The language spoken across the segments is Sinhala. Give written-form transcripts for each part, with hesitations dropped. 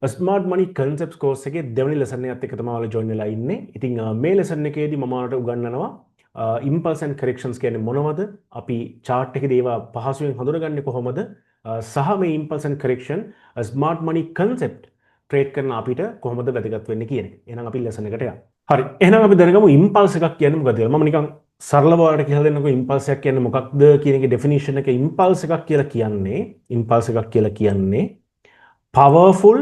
ස්මාර්ට් මනි කන්සෙප්ට්ස් කෝස් එකේ දෙවෙනි ලෙසන් එකත් එක්ක තමයි ඔයාලා ජොයින් වෙලා ඉන්නේ. ඉතින් මේ ලෙසන් එකේදී මම ඔයාලට උගන්වනවා ඉම්පල්ස් ඇන්ඩ් කරෙක්ෂන්ස් කියන්නේ මොනවද? අපි chart එකේදී ඒවා පහසුවෙන් හඳුනගන්නේ කොහොමද? සහ මේ impulse and correction smart money concept trade කරන අපිට කොහොමද වැදගත් වෙන්නේ කියන එක. එහෙනම් අපි ලෙසන් එකට යමු. හරි. එහෙනම් අපි දැනගමු ඉම්පල්ස් එකක් කියන්නේ මොකක්ද කියලා. මම නිකන් සරලව ඔයාලට කියලා දෙන්නකෝ ඉම්පල්ස් එකක් කියන්නේ මොකක්ද කියන එකේ ඩෙෆිනිෂන් එක. ඉම්පල්ස් එකක් කියලා කියන්නේ powerful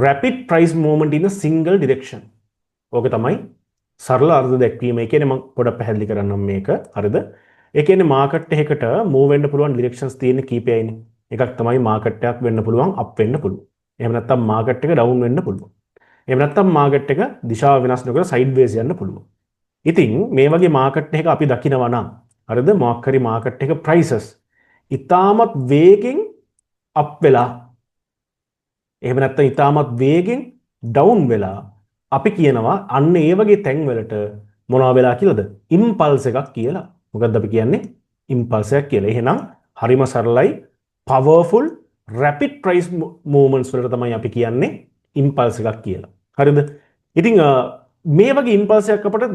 rapid price movement in a single direction. ඕක තමයි සරල අර්ථ දැක්වීම. ඒ කියන්නේ මම පොඩක් පැහැදිලි කරන්නම් මේක. හරිද? ඒ කියන්නේ මාකට් එකකට මූව් වෙන්න පුළුවන් ඩිරෙක්ෂන්ස් තියෙන කීපයයිනේ. එකක් තමයි මාකට් එකක් වෙන්න පුළුවන් අප් වෙන්න පුළුවන්. එහෙම නැත්නම් මාකට් එක ඩවුන් වෙන්න පුළුවන්. එහෙම නැත්නම් මාකට් එක දිශාව වෙනස් නොකර සයිඩ් වේස් යන්න පුළුවන්. ඉතින් මේ වගේ මාකට් එකක අපි දකිනවා නම් හරිද? මොකක් හරි මාකට් එක ප්‍රයිසස් ඉතාමත් වේගෙන් අප් වෙලා එහෙම නැත්නම් ඉතාමත් වේගෙන් ඩවුන් වෙලා අපි කියනවා අන්න ඒ වගේ තැන් වලට මොනවා වෙලා කියලාද? ඉම්පල්ස් එකක් කියලා. මොකද්ද අපි කියන්නේ? ඉම්පල්ස් එකක් කියලා. එහෙනම් හරිම සරලයි powerful rapid price movements වලට තමයි අපි කියන්නේ ඉම්පල්ස් එකක් කියලා. හරිද? ඉතින් මේ වගේ ඉම්පල්ස් එකක් අපිට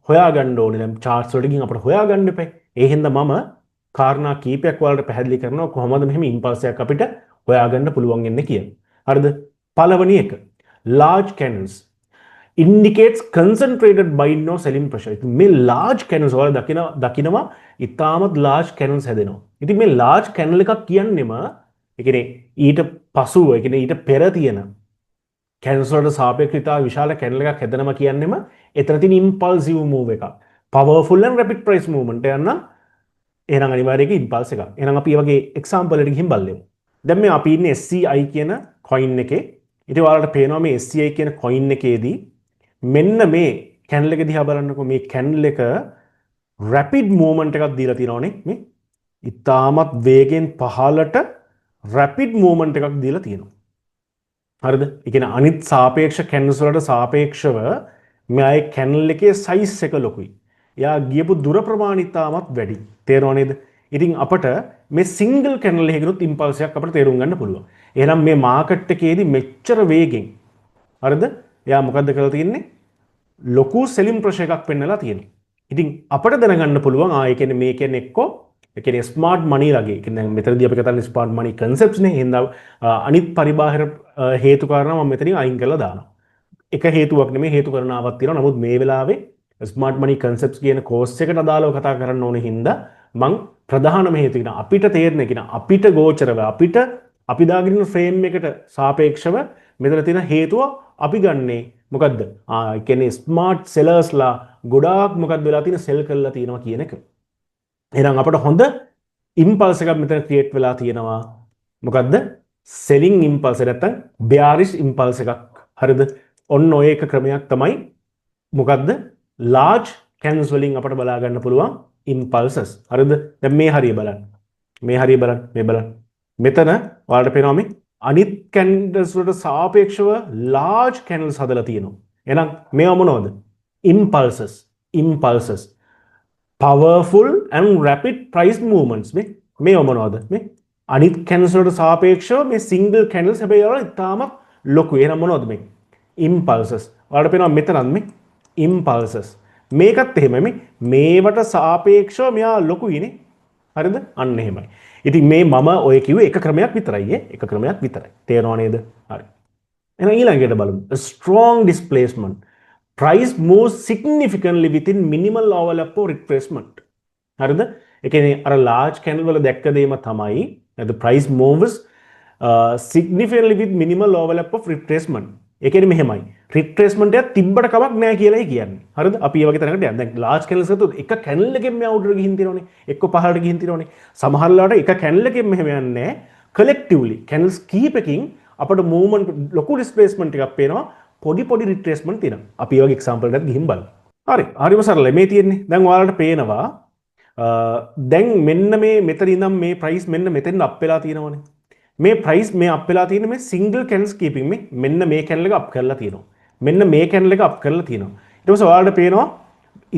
හොයාගන්න ඕනේ. දැන් charts වලට ගිහින් අපිට හොයාගන්න එපා. ඒ හින්දා මම කාරණා කීපයක් වලට පැහැදිලි කරනවා කොහොමද මෙහෙම ඉම්පල්ස් එකක් අපිට හොයාගන්න පුළුවන් වෙන්නේ කියලා. හරිද? පළවෙනි එක large candles indicates concentrated buying or selling pressure. ඉතින් මේ large candles වල දකිනවා ඉතාමත් large candles හැදෙනවා. ඉතින් මේ large candle එකක් කියන්නේම ඒ කියන්නේ ඊට පසුව ඒ කියන්නේ ඊට පෙර තියෙන candles වලට සාපේක්ෂව ඉතා විශාල candle එකක් හැදෙනවා කියන්නේම එතන තියෙන impulsive move එකක්. powerful and rapid price movement යන එහෙනම් අනිවාර්යයෙන් impulse එකක්. එහෙනම් අපි මේ වගේ example එකකට ගිහින් බලමු. දැන් මේ අපි ඉන්නේ SCI කියන coin එකේ. ඉතින් ඔයාලට පේනවා මේ SCI කියන coin එකේදී මෙන්න මේ candle එක දිහා බලන්නකො. මේ candle එක rapid movement එකක් දීලා තියෙනවනේ. මේ ඉතාමත් වේගෙන් පහළට rapid movement එකක් දීලා තියෙනවා. හරිද? ඒ කියන්නේ අනිත් සාපේක්ෂ candles වලට සාපේක්ෂව මේ candle එකේ size එක ලොකුයි. එයා ගියපු දුර ප්‍රමාණය ඉතාමත් වැඩි. තේරෙනව නේද? ඉතින් අපට මේ සිංගල් කැනල් එකකිනුත් ඉම්පල්ස් එකක් අපිට තේරුම් ගන්න පුළුවන්. එහෙනම් මේ මාකට් එකේදී මෙච්චර වේගෙන් හරිද? එයා මොකද්ද කරලා තියෙන්නේ? ලොකු සෙලින් ප්‍රෙෂර් එකක් පෙන්නලා තියෙනවා. ඉතින් අපිට දැනගන්න පුළුවන් ඒ කියන්නේ මේ කියන්නේ එක්කෝ ඒ කියන්නේ ස්මාර්ට් මනි ලගේ. ඒ කියන්නේ දැන් මෙතනදී අපි කතා කරන්නේ ස්මාර්ට් මනි කන්සෙප්ට්ස් නේ. එහෙනම් අනිත් පරිබාහිර හේතු කාරණා මම මෙතනින් අයින් කරලා දානවා. එක හේතුවක් නෙමෙයි හේතු කරනාවක් තියෙනවා. නමුත් මේ වෙලාවේ ස්මාර්ට් මනි කන්සෙප්ට්ස් කියන කෝස් එකට අදාළව කතා කරන්න ඕනේ හින්දා මං ප්‍රධානම හේතුව කියන අපිට තේරෙන කියන අපිට ගෝචරව අපිට අපි දාගෙන ඉන්න ෆ්‍රේම් එකට සාපේක්ෂව මෙතන තියෙන හේතුව අපි ගන්නේ මොකද්ද? ඒ කියන්නේ ස්මාර්ට් සෙලර්ස්ලා ගොඩාක් මොකද්ද වෙලා තියෙන සෙල් කරලා තියෙනවා කියන එක. එහෙනම් අපිට හොඳ ඉම්පල්ස් එකක් මෙතන ක්‍රියේට් වෙලා තියෙනවා. මොකද්ද? සෙලින් ඉම්පල්ස් නැත්තම් බෙයාරිෂ් ඉම්පල්ස් එකක්. හරිද? ඔන්න ඔය එක ක්‍රමයක් තමයි මොකද්ද? large candles වලින් අපිට බලා ගන්න පුළුවන් impulses. හරිද? දැන් මේ හරිය බලන්න. මේ හරිය බලන්න. මේ බලන්න. මෙතන ඔයාලට පේනවා මේ අනිත් candles වලට සාපේක්ෂව large candles හදලා තියෙනවා. එහෙනම් මේවා මොනවද? impulses. impulses. powerful and rapid price movements. මේවා මොනවද? මේ අනිත් candles වලට සාපේක්ෂව මේ single candles හැබැයි ඒවා ඉතාමත් ලොකුයි. එහෙනම් මොනවද මේ? impulses. ඔයාලට පේනවා මෙතනත් මේ impulses. මේකත් එහෙමයි මේවට සාපේක්ෂව මෙයා ලොකුයිනේ. හරිද? අන්න එහෙමයි. ඉතින් මේ මම ඔය කිව්වේ එක ක්‍රමයක් විතරයි එක ක්‍රමයක් විතරයි. තේරෙනව නේද? හරි. එහෙනම් ඊළඟට බලමු. A strong displacement. Price moves significantly within minimal overlap or retracement. හරිද? ඒ කියන්නේ අර large candle වල දැක්ක දෙයම තමයි the price moves significantly with minimal overlap of retracement. ඒ කියන්නේ මෙහෙමයි. රිට්‍රේස්මන්ට් එක තිබ්බට කමක් නැහැ කියලායි කියන්නේ. හරිද? අපි මේ වගේ තැනකට යන්න. දැන් ලාර්ජ් කැනල්ස් ගත්තොත් එක කැනල් එකෙන් මේ අවුටර් ගිහින් තියෙනවනේ. එක්ක පහළට ගිහින් තියෙනවනේ. සමහර වෙලාවට එක කැනල් එකෙන් මෙහෙම යන්නේ නැහැ. කලෙක්ටිව්ලි කැනල්ස් කීපකින් අපිට මූවමන්ට් ලොකු ඩිස්ප්ලේස්මන්ට් එකක් පේනවා. පොඩි රිට්‍රේස්මන්ට් තියෙනවා. අපි මේ වගේ එක්සැම්පල් එකක් ගිහින් බලමු. හරි. හරිම සරලයි. මේ තියෙන්නේ. දැන් ඔයාලට පේනවා දැන් මෙන්න මේ මෙතන ඉඳන් මේ ප්‍රයිස් මෙන්න මෙතෙන් අප් වෙලා තියෙනවනේ. මේ ප්‍රයිස් මේ අප් වෙලා තියෙන මේ සිංගල් කැනල්ස් කීපින් මේ මෙන්න මේ කැනල් එක අප් කරලා තියෙනවා. මෙන්න මේ කැනල් එක අප් කරලා තියෙනවා. ඊට පස්සේ ඔයාලට පේනවා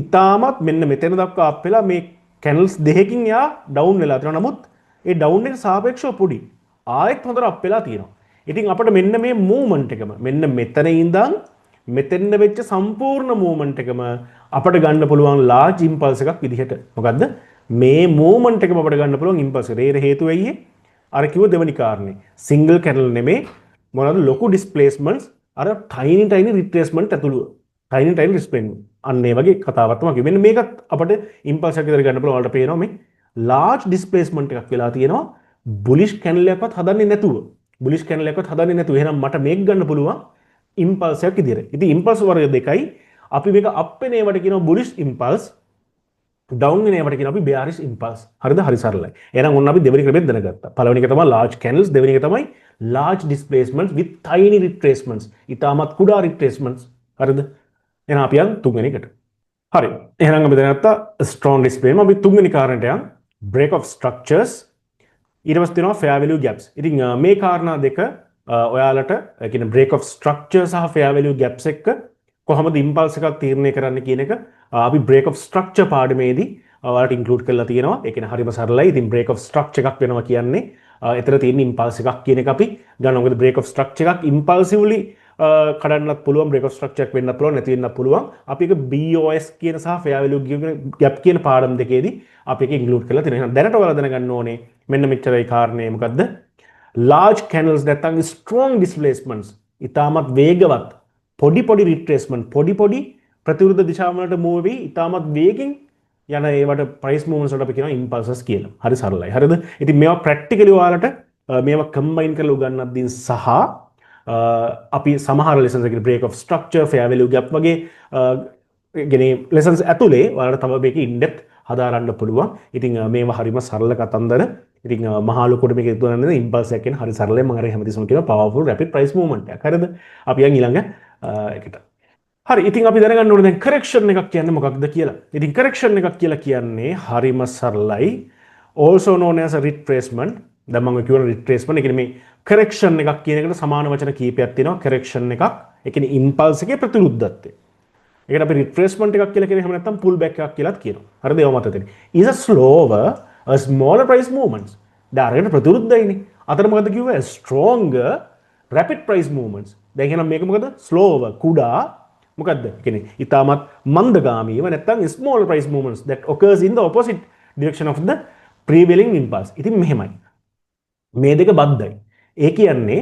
ඉතාමත් මෙන්න මෙතන දක්වා අප් වෙලා මේ කැනල්ස් දෙකකින් යා ඩවුන් වෙලා තියෙනවා. නමුත් ඒ ඩවුන් එක සාපේක්ෂව පොඩි. ආයෙත් හොඳට අප් වෙලා තියෙනවා. ඉතින් අපිට මෙන්න මේ මූවමන්ට් එකම මෙන්න මෙතන ඉඳන් මෙතෙන්න වෙච්ච සම්පූර්ණ මූවමන්ට් එකම අපිට ගන්න පුළුවන් ලාර්ජ් ඉම්පල්ස් එකක් විදිහට. මොකද්ද? මේ මූවමන්ට් එකම අපිට ගන්න පුළුවන් ඉම්පල්ස් එක. ඒකට හේතුව ඇයි? අර කිව්ව දෙවෙනි කාරණේ. සිංගල් කැනල් නෙමේ මොනවද ලොකු ඩිස්ප්ලේස්මන්ට්ස් අර ටයිනි රිට්‍රේස්මන්ට් ඇතුළු. ටයිනි රිස්පෙන්ඩ් අන්න ඒ වගේ කතාවක් තමයි. මෙන්න මේකත් අපිට ඉම්පල්ස් එකක් විතර ගන්න පුළුවන්. වලට පේනවා මේ ලාර්ජ් ඩිස්ප්ලේස්මන්ට් එකක් වෙලා තියෙනවා. බුලිෂ් කැනල් එකක්වත් හදන්නේ නැතුව. බුලිෂ් කැනල් එකක්වත් හදන්නේ නැතුව. එහෙනම් මට මේක ගන්න පුළුවන් ඉම්පල්ස් එකක් විදියට. ඉතින් ඉම්පල්ස් වර්ග දෙකයි. අපි මේක අප් වෙන ඒවට කියනවා බුලිෂ් ඉම්පල්ස්. ඩවුන් වෙන ඒවට කියනවා අපි බෙයාරිෂ් ඉම්පල්ස්. හරිද? හරි සරලයි. එහෙනම් ඔන්න අපි දෙවෙනි ක්‍රමෙත් දැනගත්තා. පළවෙනි එක තමයි large candles, දෙවෙනි එක තමයි large displacements with tiny retracements. ඊටමත් කුඩා retracements. හරිද? එහෙනම් අපි යන් තුන්වෙනි එකට. හරි. එහෙනම් අපි දැනගත්තා strong displacement. අපි තුන්වෙනි කාරණයට යන් break of structures. ඊට පස්සේ තියෙනවා fair value gaps. ඉතින් මේ කාරණා දෙක ඔයාලට කියන break of structure සහ fair value gaps එක කොහොමද ඉම්පල්ස් එකක් තීරණය කරන්න කියන එක අපි break of structure පාඩමේදී ඔයාලට ඉන්ක්ලූඩ් කරලා තියෙනවා. ඒ කියන්නේ හරිම සරලයි. ඉතින් break of structure එකක් වෙනවා කියන්නේ එතන තියෙන ඉම්පල්ස් එකක් කියන එක අපි ගන්නවා. මොකද break of structure එකක් impulsively කඩන්නත් පුළුවන්, break of structure එකක් වෙන්නත් පුළුවන්, නැති වෙන්නත් පුළුවන්. අපි ඒක BOS කියන සහ fair value gap කියන පාඩම් දෙකේදී අපි ඒක ඉන්ක්ලූඩ් කරලා තියෙනවා. එහෙනම් දැනට ඔයාලා දැනගන්න ඕනේ මෙන්න මෙච්චරයි කාරණේ මොකද්ද? large candles නැත්නම් strong displacements ඉතාමත් වේගවත් පොඩි retracement පොඩි ප්‍රතිවිරුද්ධ දිශාවලට move වෙවි ඉතාමත් වේගෙන් යන ඒවට price movements වලට අපි කියනවා impulses කියලා. හරි සරලයි. හරිද? ඉතින් මේවා practically ඔයාලට මේවා combine කරලා උගන්වද්දී සහ අපි සමහර lessons එකේ break of structure, fair value gap වගේ ගෙනේ lessons ඇතුලේ ඔයාලට තව මේකේ in depth හදාරන්න පුළුවන්. ඉතින් මේවා හරිම සරල කතන්දර. ඉතින් මහා ලොකුට මේක ඉදවන්නේ ඉම්පල්ස් එකක් කියන හරි සරලයි. මම අර හැමතිස්සම කියනවා powerful rapid price movement එකක්. හරිද? අපි යන් ඊළඟ එකට. හරි. ඉතින් අපි දැනගන්න ඕනේ දැන් correction එකක් කියන්නේ මොකක්ද කියලා. ඉතින් correction එකක් කියලා කියන්නේ හරිම සරලයි. also known as a retracement. දැන් මම කියවන retracement. ඒ කියන්නේ මේ correction එකක් කියන එකට සමාන වචන කීපයක් තියෙනවා. correction එකක්. ඒ කියන්නේ impulse එකේ ප්‍රතිවිරුද්ධත්වය. ඒකට අපි retracement එකක් කියලා කියන්නේ එහෙම නැත්නම් pull back එකක් කියලාත් කියනවා. හරිද? ඒව මතක තියෙන්නේ. is a slower a smaller price movements. දැන් අරකට ප්‍රතිවිරුද්ධයිනේ. අතන මොකද කිව්වේ? stronger rapid price movements. දැන් එහෙනම් මේක මොකද? slower කුඩා මොකද්ද? කියන්නේ ඊටමත් මන්දගාමීව නැත්නම් small price movements that occurs in the opposite direction of the prevailing impulse. ඉතින් මෙහෙමයි. මේ දෙක බද්ධයි. ඒ කියන්නේ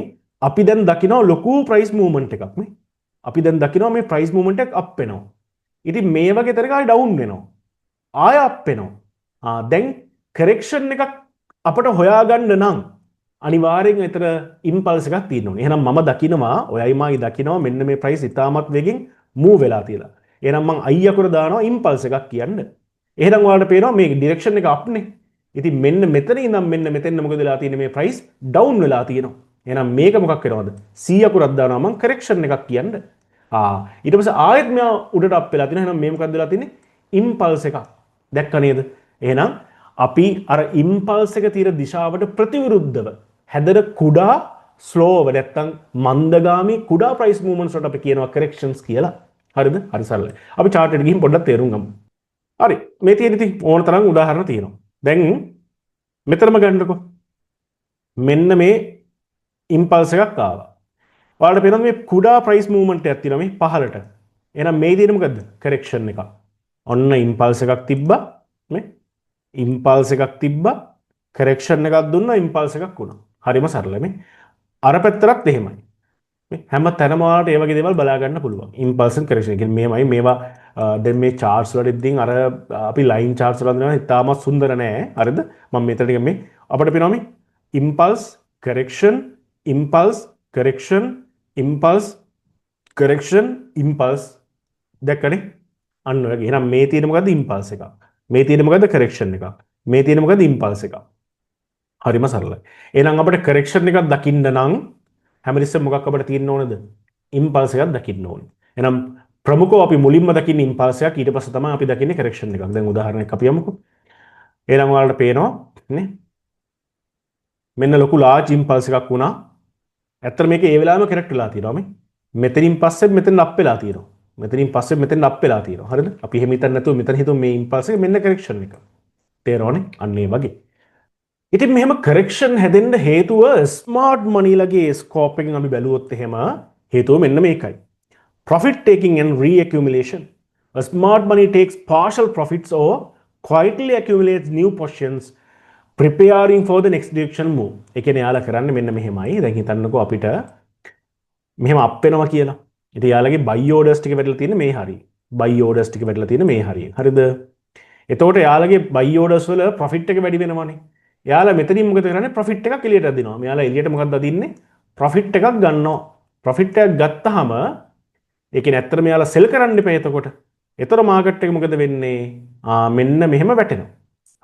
අපි දැන් දකිනවා ලොකු price movement එකක් නේ. අපි දැන් දකිනවා මේ price movement එක up වෙනවා. ඉතින් මේ වගේ තරක ආයි down වෙනවා. ආය up වෙනවා. දැන් correction එකක් අපට හොයාගන්න නම් අනිවාර්යෙන් ඒතර impulse එකක් තියෙන්න ඕනේ. එහෙනම් මම දකිනවා ඔයයි මායි දකිනවා මෙන්න මේ price ඉතාමත් වෙගෙන් move වෙලා තියලා. එහෙනම් මං I අකුර දානවා impulse එකක් කියන්න. එහෙනම් ඔයාලට පේනවා මේ direction එක up නේ. ඉතින් මෙන්න මෙතන ඉඳන් මෙන්න මෙතෙන් මොකද වෙලා තියෙන්නේ මේ price down වෙලා තියෙනවා. එහෙනම් මේක මොකක් වෙනවද? C අකුරක් දානවා මං correction එකක් කියන්න. ඊට පස්සේ ආයෙත් මෙයා උඩට up වෙලා තියෙනවා. එහෙනම් මේ මොකක්ද වෙලා තියෙන්නේ? impulse එකක්. දැක්ක නේද? එහෙනම් අපි අර impulse එක තියෙන දිශාවට ප්‍රතිවිරුද්ධව හැදෙන කුඩා ස්ලෝව නැත්තම් මන්දගාමී කුඩා price movements වලට අපි කියනවා corrections කියලා. හරිද? හරි සරලයි. අපි chart එකට ගිහින් පොඩ්ඩක් තේරුම් ගමු. හරි. මේ තියෙන ඉතින් ඕන තරම් උදාහරණ තියෙනවා. දැන් මෙතනම ගන්නකො. මෙන්න මේ impulse එකක් ආවා. ඔයාලට පේනවා මේ කුඩා price movement එකක් තියෙනවා මේ පහළට. එහෙනම් මේ තියෙන මොකද්ද? correction එකක්. ඔන්න impulse එකක් තිබ්බා. නේ? impulse එකක් තිබ්බා. correction එකක් දුන්නා impulse එකක් වුණා. හරිම සරලයි මේ. අර පැත්තරත් එහෙමයි. මේ හැම තැනම ඔයාලට මේ වගේ දේවල් බලා ගන්න පුළුවන්. impulse and correction. කියන්නේ මේමයි මේවා දැන් මේ charts වලදී අර අපි line charts වල දෙනවා ඉතාමත් සුන්දර නෑ. හරිද? මම මෙතනට මේ අපිට පේනවා මේ impulse correction impulse correction impulse correction impulse දැක්කනේ? අන්න ඔය වගේ. එහෙනම් මේ තියෙන මොකද්ද? impulse එකක්. මේ තියෙන මොකද්ද? correction එකක්. මේ තියෙන මොකද්ද? impulse එකක්. හරිම සරලයි. එහෙනම් අපිට correction එකක් දකින්න නම් හැමතිස්සෙම මොකක් අපිට තියෙන්න ඕනද? impulse එකක් දකින්න ඕනේ. එහෙනම් ප්‍රමුඛව අපි මුලින්ම දකින්නේ impulse එකක් ඊට පස්සේ තමයි අපි දකින්නේ correction එකක්. දැන් උදාහරණයක් අපි යමුකෝ. එහෙනම් ඔයාලට පේනවා නේ? මෙන්න ලොකු large impulse එකක් වුණා. ඇත්තට මේක ඒ වෙලාවෙම correct වෙලා තියෙනවා මේ. මෙතනින් පස්සේ මෙතන up වෙලා තියෙනවා. මෙතනින් පස්සේ මෙතන up වෙලා තියෙනවා. හරිද? අපි එහෙම හිතන්නේ නැතුව මෙතන හිතුව මේ impulse එක මෙන්න correction එක. තේරෙනවනේ? අන්න ඒ වගේ. ඉතින් මෙහෙම කරෙක්ෂන් හැදෙන්න හේතුව ස්මාර්ට් මනි ලගේ ස්කෝප් එකෙන් අපි බැලුවොත් එහෙම හේතුව මෙන්න මේකයි. Profit taking and reaccumulation. A smart money takes partial profits or quietly accumulates new positions preparing for the next direction move. ඒ කියන්නේ යාලා කරන්නේ මෙන්න මෙහෙමයි. දැන් හිතන්නකෝ අපිට මෙහෙම අප් වෙනවා කියලා. ඉතින් යාලගේ buy orders ටික වැටලා තියෙන මේ හරිය. buy orders ටික වැටලා තියෙන මේ හරිය. හරිද? එතකොට යාලගේ buy orders වල profit එක වැඩි වෙනවනේ. යාලා මෙතනින් මොකද කරන්නේ? profit එකක් එළියට අදිනවා. මෙයාලා එළියට මොකක්ද අදින්නේ? profit එකක් ගන්නවා. profit එකක් ගත්තාම ඒ කියන්නේ ඇත්තට මෙයාලා sell කරන්න එපා එතකොට. ඒතර මාකට් එක මොකද වෙන්නේ? මෙන්න මෙහෙම වැටෙනවා.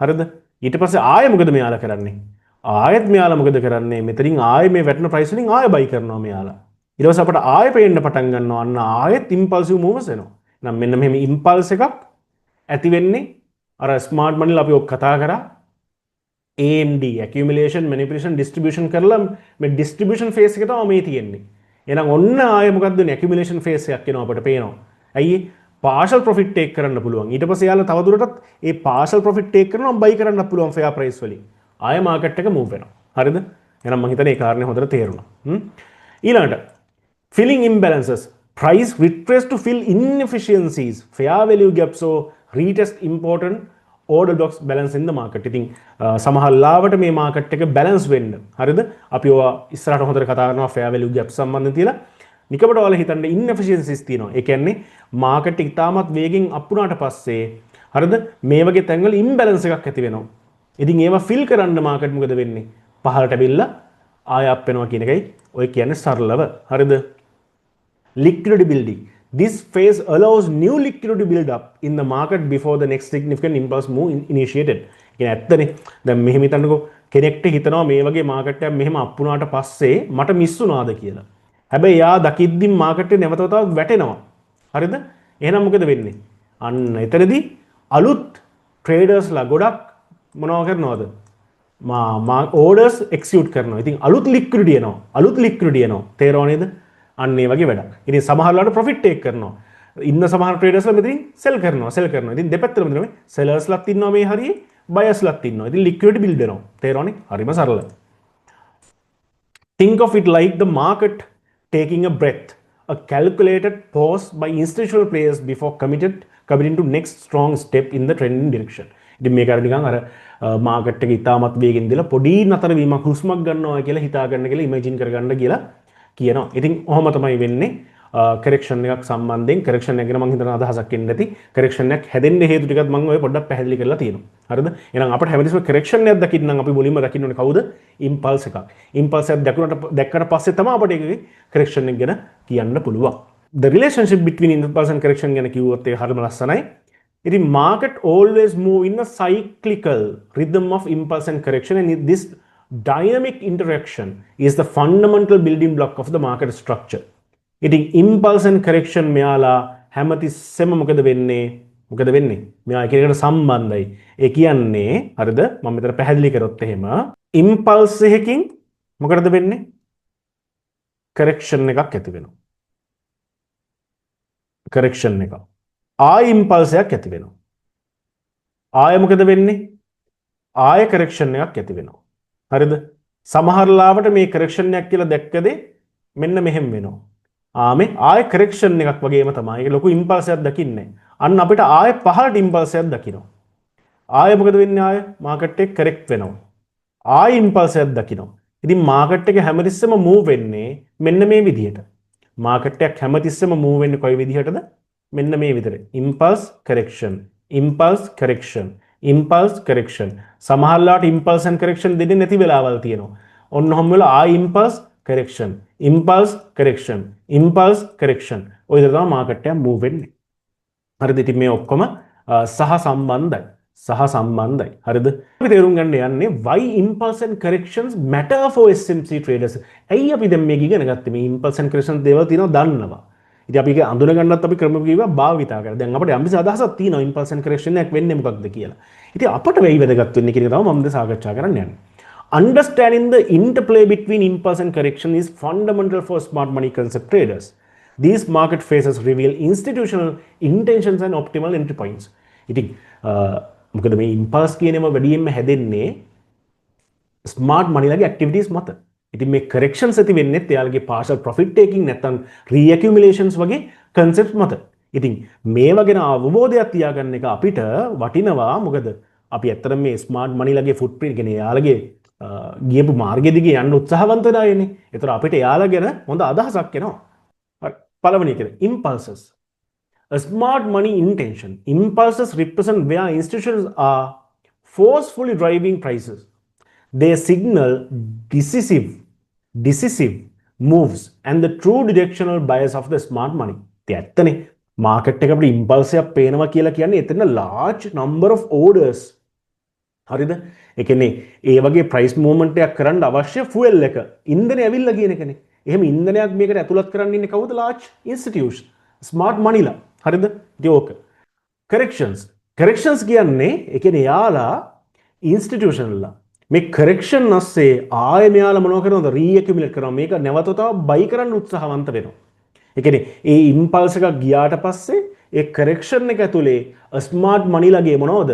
හරිද? ඊට පස්සේ ආයෙ මොකද මෙයාලා කරන්නේ? ආයෙත් මෙයාලා මොකද කරන්නේ? මෙතනින් ආයෙ මේ වැටෙන price වලින් ආයෙ buy කරනවා මෙයාලා. ඊට පස්සේ අපට ආයෙ පේන්න පටන් ගන්නවා. අන්න ආයෙත් impulsive moves එනවා. එහෙනම් මෙන්න මෙහෙම impulse එකක් ඇති වෙන්නේ අර smart money අපි ඔක් කතා කරා AMD accumulation manipulation distribution කරලා මේ distribution phase එක තමයි මේ තියෙන්නේ. එහෙනම් ඔන්න ආයෙ මොකක්ද වෙන්නේ? accumulation phase එකක් එනවා අපිට පේනවා. ඇයි partial profit take කරන්න පුළුවන්. ඊට පස්සේ යාලා තවදුරටත් ඒ partial profit take කරනවා buy කරන්න පුළුවන් fair price වලින්. ආයෙ market එක move වෙනවා. හරිද? එහෙනම් මම හිතන්නේ ඒ කාරණේ හොඳට තේරුණා. ඊළඟට filling imbalances. Price retrace to fill inefficiencies. Fair value gaps or retest important order blocks balance in the market. ඉතින් සමහර ලාවට මේ market එක balance වෙන්න. හරිද? අපි ඔය ඉස්සරහට හොඳට කතා කරනවා fair value gap සම්බන්ධයෙන් තියලා. නිකමට ඔයාලා හිතන්න inefficiencies තියෙනවා. ඒ කියන්නේ market එක ඉතාමත් වේගෙන් අප් වුණාට පස්සේ හරිද? මේ වගේ තැන්වල imbalance එකක් ඇති වෙනවා. ඉතින් ඒවා fill කරන්න market මොකද වෙන්නේ? පහළට ඇවිල්ලා ආය අප් වෙනවා කියන එකයි ඔය කියන්නේ සරලව. හරිද? Liquidity building. This phase allows new liquidity build up in the market before the next significant impulse move initiated. කියන්නේ ඇත්තනේ. දැන් මෙහෙම හිතන්නකෝ කෙනෙක්ට හිතනවා මේ වගේ market එකක් මෙහෙම අප් වුණාට පස්සේ මට මිස් වුණාද කියලා. හැබැයි යා දකිද්දි market එක නැවත වතාවක් වැටෙනවා. හරිද? එහෙනම් මොකද වෙන්නේ? අන්න එතනදී අලුත් traders ලා ගොඩක් මොනවා කරනවද? orders execute කරනවා. ඉතින් අලුත් liquidity එනවා. අලුත් liquidity එනවා. තේරෙනව නේද? අන්න ඒ වගේ වැඩක්. ඉතින් සමහරවල්ලාට profit take කරනවා. ඉන්න සමහර traders ලා මෙතනින් sell කරනවා. ඉතින් දෙපැත්තටම දෙනවා. sellers ලාත් ඉන්නවා මේ හරියේ, buyers ලාත් ඉන්නවා. ඉතින් liquidity build වෙනවා. තේරෙනවනේ? හරිම සරලයි. Think of it like the market taking a breath, a calculated pause by institutional players before committing to next strong step in the trending direction. ඉතින් මේක අර නිකන් අර මාකට් එක ඉතාමත් වේගෙන් දීලා පොඩි නතර වීමක් හුස්මක් ගන්නවා කියලා හිතා ගන්න කියලා ඉමේජින් කරගන්න කියලා කියනවා. ඉතින් ඔහොම තමයි වෙන්නේ කරෙක්ෂන් එකක් සම්බන්ධයෙන්. කරෙක්ෂන් එක ගැන මම හිතන අදහසක් එන්නේ නැති. කරෙක්ෂන් එකක් හැදෙන්න හේතු ටිකත් මම ඔය පොඩ්ඩක් පැහැදිලි කරලා තියෙනවා. හරිද? එහෙනම් අපිට හැමතිස්සෙම කරෙක්ෂන් එකක් දකින්න නම් අපි මුලින්ම දකින්න ඕනේ කවුද? ඉම්පල්ස් එකක්. ඉම්පල්ස් එකක් දැක්කට පස්සේ තමයි අපිට ඒකේ කරෙක්ෂන් එක ගැන කියන්න පුළුවන්. The relationship between impulse and correction ගැන කිව්වොත් ඒක හරිම ලස්සනයි. ඉතින් market always move in a cyclical rhythm of impulse and correction, and this dynamic interaction is the fundamental building block of the market structure. ඉතින් impulse and correction මෙයාලා හැමතිස්සෙම මොකද වෙන්නේ? මෙයා එකිනෙකට සම්බන්ධයි. ඒ කියන්නේ හරිද? මම මෙතන පැහැදිලි කරොත් එහෙම impulse එකකින් මොකටද වෙන්නේ? correction එකක් ඇති වෙනවා. correction එක. ආය impulse එකක් ඇති වෙනවා. ආය මොකද වෙන්නේ? ආය correction එකක් ඇති වෙනවා. හරිද? සමහර ලාවට මේ correction එකක් කියලා දැක්කද මෙන්න මෙහෙම වෙනවා. මේ ආය correction එකක් වගේම තමයි. ඒක ලොකු impulse එකක් දකින්නේ. අන්න අපිට ආය පහළට impulse එකක් දකිනවා. ආය මොකද වෙන්නේ? ආය market එක correct වෙනවා. ආය impulse එකක් දකිනවා. ඉතින් market එක හැමතිස්සෙම move වෙන්නේ මෙන්න මේ විදිහට. market එක හැමතිස්සෙම move වෙන්නේ කොයි විදිහටද? මෙන්න මේ විදිහට. impulse correction, impulse correction, impulse correction. සමහරලාට impulse and correction දෙන්නේ නැති වෙලාවල් තියෙනවා. ඔන්න ඔහොම වෙලා ආයි impulse correction, impulse correction, impulse correction. ඔය විදිහට තමයි market එක move වෙන්නේ. හරිද? ඉතින් මේ ඔක්කොම සහසම්බන්ධයි. හරිද? අපි තේරුම් ගන්න යන්නේ why impulse and corrections matter for SMC traders. ඇයි අපි දැන් මේක ඉගෙන ගත්තේ? මේ impulse and correction දේවල් තියෙනවා දන්නවා. ඉතින් අපි ඒක අඳුන ගන්නත් අපි ක්‍රම කිව්වා භාවිතා කරලා. දැන් අපිට යම්කිසි අදහසක් තියෙනවා impulse and correction එකක් වෙන්නේ මොකක්ද කියලා. ඉතින් අපට වෙයි වැදගත් වෙන්නේ කියන එක තමයි මම සාකච්ඡා කරන්න යන්නේ. Understanding the interplay between impulse and correction is fundamental for smart money concept traders. These market phases reveal institutional intentions and optimal entry points. ඉතින් මොකද මේ impulse කියනම වැඩියෙන්ම හැදෙන්නේ ස්මාර්ට් මනිලගේ ඇක්ටිවිටීස් මත. ඉතින් මේ කරෙක්ෂන්ස් ඇති වෙන්නේ එයාලගේ පාර්ෂල් ප්‍රොෆිට් ටේකින් නැත්නම් රීඇකියුමුලේෂන්ස් වගේ කන්සෙප්ට්ස් මත. ඉතින් මේවා ගැන අවබෝධයක් තියාගන්න එක අපිට වටිනවා. මොකද අපි ඇත්තටම මේ ස්මාර්ට් මනිලගේ ෆුට්ප්‍රින්ට් කියන්නේ එයාලගේ ගියපු මාර්ගය දිගේ යන්න උත්සාහවන්ත දායනේ. ඒතර අපිට එයාලා ගැන හොඳ අදහසක් එනවා. පළවෙනි එක impulses. A smart money intention. Impulses represent where institutions are forcefully driving prices. They signal decisive moves and the true directional bias of the smart money. ඇත්තනේ මාකට් එක අපිට ඉම්පල්ස් එකක් පේනවා කියලා කියන්නේ එතන large number of orders. හරිද? ඒ කියන්නේ ඒ වගේ price movement එකක් කරන්න අවශ්‍ය fuel එක ඉන්ධනය ඇවිල්ලා කියන එකනේ. එහෙම ඉන්ධනයක් මේකට ඇතුළත් කරන්න ඉන්නේ කවුද? large institution. smart money ලා. හරිද? ඉතින් ඕක. corrections කියන්නේ ඒ කියන්නේ යාලා institution ලා මේ correction නැස්සේ ආයෙ මෙයාලා මොනව කරනවද? රීඇකියුමුලේට් කරනවා. මේක නැවතතව බයි කරන්න උත්සාහවන්ත වෙනවා. ඒ කියන්නේ ඒ ඉම්පල්ස් එකක් ගියාට පස්සේ ඒ correction එක ඇතුලේ ස්මාර්ට් මනිලගේ මොනවද?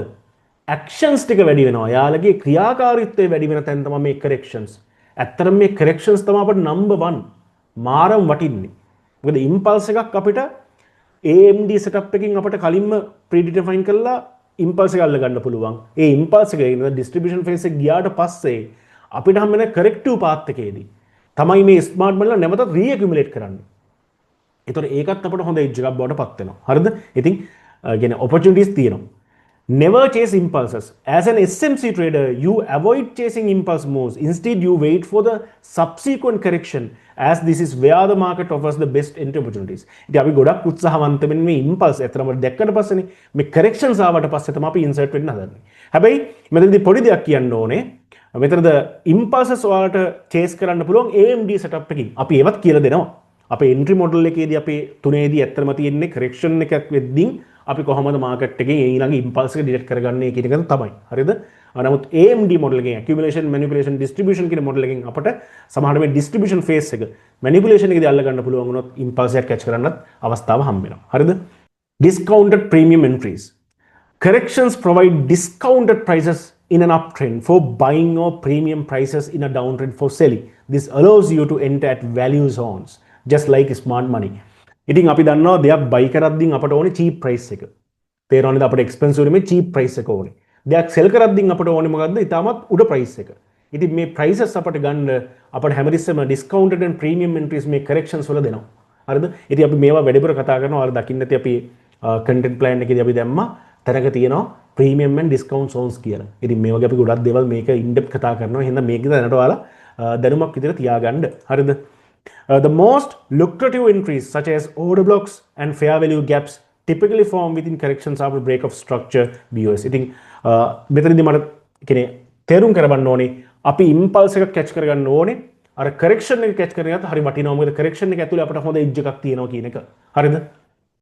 actions ටික වැඩි වෙනවා. යාලගේ ක්‍රියාකාරීත්වය වැඩි වෙන තැන තමයි මේ corrections. ඇත්තටම මේ corrections තමයි අපිට number 1 මාරම් වටින්නේ. මොකද ඉම්පල්ස් එකක් අපිට AMD setup එකකින් අපිට කලින්ම predetermine කරලා ඉම්පල්ස් එක අල්ල ගන්න පුළුවන්. ඒ ඉම්පල්ස් එක ඉන්න distribution phase එක ගියාට පස්සේ අපිට හම් වෙන corrective path එකේදී තමයි මේ ස්මාර්ට් මනිලා නැවත රීඇකියුමුලේට් කරන්නේ. ඒතකොට ඒකත් අපිට හොඳ එජ් එකක් බවට පත් වෙනවා. හරිද? ඉතින් කියන්නේ opportunities තියෙනවා. Never chase impulses. As an SMC trader, you avoid chasing impulse moves. Instead, you wait for the subsequent correction, as this is where the market offers the best entry opportunities. ඉතින් අපි ගොඩක් උත්සාහවන්ත වෙන්නේ මේ impulse ඇත්තටම දැක්කට පස්සේනේ මේ corrections ආවට පස්සේ තමයි අපි insert වෙන්න හදන්නේ. හැබැයි මෙතනදී පොඩි දෙයක් කියන්න ඕනේ. මෙතනද impulses වලට chase කරන්න පුළුවන් AMD setup එකකින්. අපි ඒවත් කියලා දෙනවා. අපේ entry model එකේදී අපේ තුනේදී ඇත්තටම තියෙන්නේ correction එකක් වෙද්දී අපි කොහොමද මාකට් එකේ ඊළඟ ඉම්පල්ස් එක ඩිටෙක්ට් කරගන්නේ කියන එක තමයි. හරිද? නමුත් AMD මොඩල් එකෙන් accumulation manipulation distribution කියන මොඩල් එකෙන් අපට සමහරවිට මේ distribution phase එක manipulation එකේදී අල්ල ගන්න පුළුවන් වුණොත් ඉම්පල්ස් එකක් catch කරන්නත් අවස්ථාව හම්බ වෙනවා. හරිද? Discounted premium entries. Corrections provide discounted prices in an uptrend for buying or premium prices in a downtrend for selling. This allows you to enter at value zones just like smart money. ඉතින් අපි දන්නවා දෙයක් බයි කරද්දී අපට ඕනේ cheap price එක. තේරෙනවද? අපිට expensive නෙමෙයි cheap price එක ඕනේ. දෙයක් sell කරද්දී අපට ඕනේ මොකද්ද? ඊටමත් උඩ price එක. ඉතින් මේ prices අපට ගන්න අපට හැමතිස්සෙම discounted and premium entries මේ corrections වල දෙනවා. හරිද? ඉතින් අපි මේවා වැඩිපුර කතා කරනවා. අර දකින්න ඇති අපි content plan එකේදී අපි දැම්මා තරක තියෙනවා premium and discount zones කියලා. ඉතින් මේ වගේ අපි ගොඩක් දේවල් මේක in depth කතා කරනවා. එහෙනම් මේක දැනට ඔයාලා දැනුමක් විදිහට තියාගන්න. හරිද? The most lucrative entries such as order blocks and fair value gaps typically form within corrections after break of structure BOS. ඉතින් මෙතනදී මට කියන්නේ තේරුම් කරගන්න ඕනේ අපි ඉම්පල්ස් එකක් කැච් කරගන්න ඕනේ. අර correction එක කැච් කරගන්නත් හරි වටිනවා. මොකද correction එක ඇතුලේ අපිට හොඳ එජ් එකක් තියෙනවා කියන එක. හරිද?